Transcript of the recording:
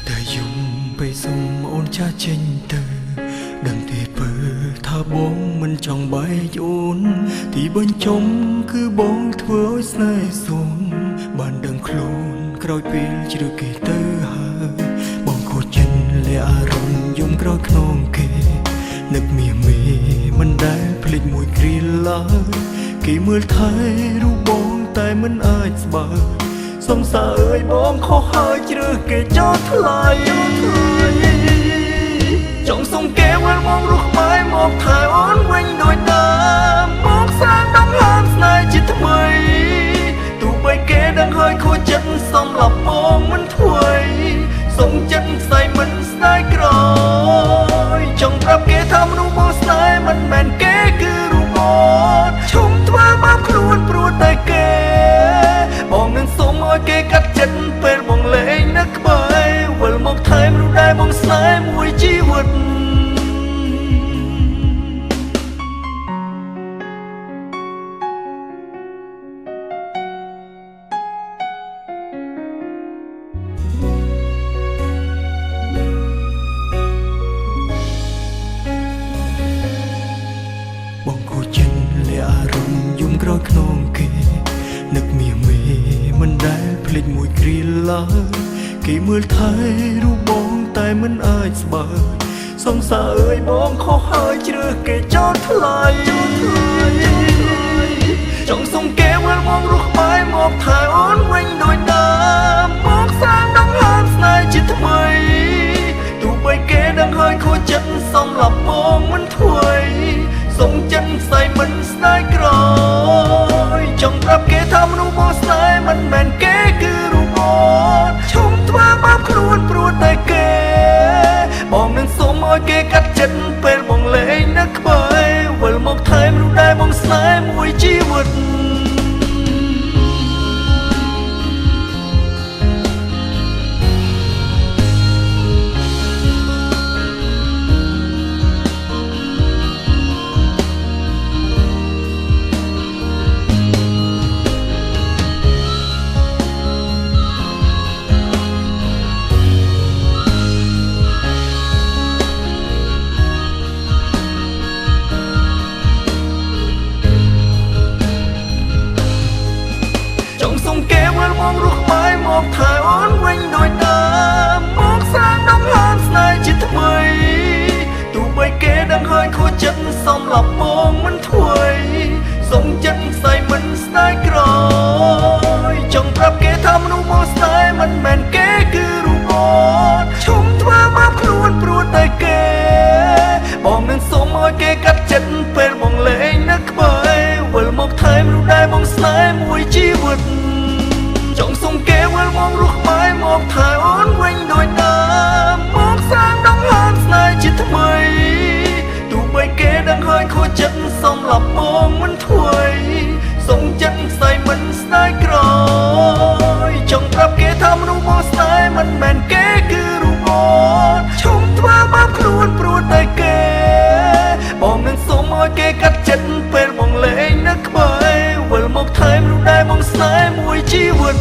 តែយំไปសុំអូនចាស់ចេញទៅដឹងទេពើថាបងមិនចង់បែកអូនទីបញ្ចុំគឺបងធ្វើឲ្យស្នេហ៍សូន្យបានដឹងខ្លួនក្រោយពេលជ្រើគេទៅហើយបងខូចចិត្តលាអារម្មណ៍យំក្រោយខ្នងគេនឹកមាសមេមិនដែលភ្លេចមួយគ្រាឡើយគេមើលថែរូបបងតែមិនអាចស្បើយសង្សារអើយបងខុសហើយជ្រើសគេចោលថ្លៃចង់សុំគេវិលមករស់ក្បែរមកថែអូនវិញដូចដើមមកសាងដងហើមស្នេហ៍ជាថ្មីទោះបីគេដឹងហើយខូចចិត្តសម្រាប់បងមិនធ្វើសុំចិត្តស្អីមិនស្ដាយក្រោយចង់ប្រាប់គេថាមនុស្សបងស្នេហ៍មិនមែនគេគឺរូបបងឈុំធ្វើមកខ្លួនព្រោះតែគេបងនឹងសុំឲ្យគេកាត់ចិត្តពេលបងលេងនៅក្បែរវិលមកថែមរូបដែលបងស្នេហ៍មួយជីវិតបងខូចចិត្តលាអារម្មណ៍យំក្រោយខ្នងគេនឹកមាសមេមិនដែលភ្លេចមួយគ្រាឡើយគេមើលថែរូបបងតែមិនអាចស្បើយសង្សារអើយបងខុសហើយជ្រើសគេចោលថ្លៃចង់សុំគេវិលមករស់ក្បែរមកថែអូនវិញដូចដើមមកសាងដងហើមស្នេហ៍ជាថ្មីទោះបីគេដឹងហើយខូចចិត្តសម្រាប់បងមិនធ្វើសុំចិត្តស្អីមិនស្ដាយក្រោយចង់ប្រាប់គេថាមនុស្សបងស្នេហ៍មិនមែនគេគឺរូបបងឈុំធ្វើមកខ្លួនព្រោះតែគេបងនឹងសុំឲ្យគេកាត់ចិត្តពេលបងលេងនៅក្បែរវិលមកថែមរូបដែលបងស្នេហ៍មួយជីវិតសុំគេវិលមករស់ក្បែរមកថែអូនវិញដូចដើមមកសាងដងហើមស្នេហ៍ជាថ្មីទោះបីគេដឹងហើយខូចចិត្តសម្រាប់បងមិនធ្វើសុំចិត្តស្អីមិនស្ដាយក្រោយចង់ប្រាប់គេថាមនុស្សបងស្នេហ៍មិនមែនគេគឺរូបបងឈុំធ្វើមកខ្លួនព្រោះតែគេបងនឹងសុំឲ្យគេកាត់ចិត្តពេលបងលេងនៅក្បែរវិលមកថែមរូបដែលបងស្នេហ៍មួយជីវិតចង់សុំគេវិលមករស់ក្បែរមកថែអូនវិញដូចដើមមកសាងដងហើមស្នេហ៍ជាថ្មីទោះបីគេដឹងហើយខូចចិត្តសម្រាប់បងមិនធ្វើសុំចិត្តស្អីមិនស្ដាយក្រោយចង់ប្រាប់គេថាមនុស្សបងស្នេហ៍មិនមែនគេគឺរូបបងឈុំធ្វើមកខ្លួនព្រោះតែគេបងនឹងសុំឲ្យគេកាត់ចិត្តពេលបងលេងនៅក្បែរវិលមកថែមរូបដែលបងស្នេហ៍មួយជីវិត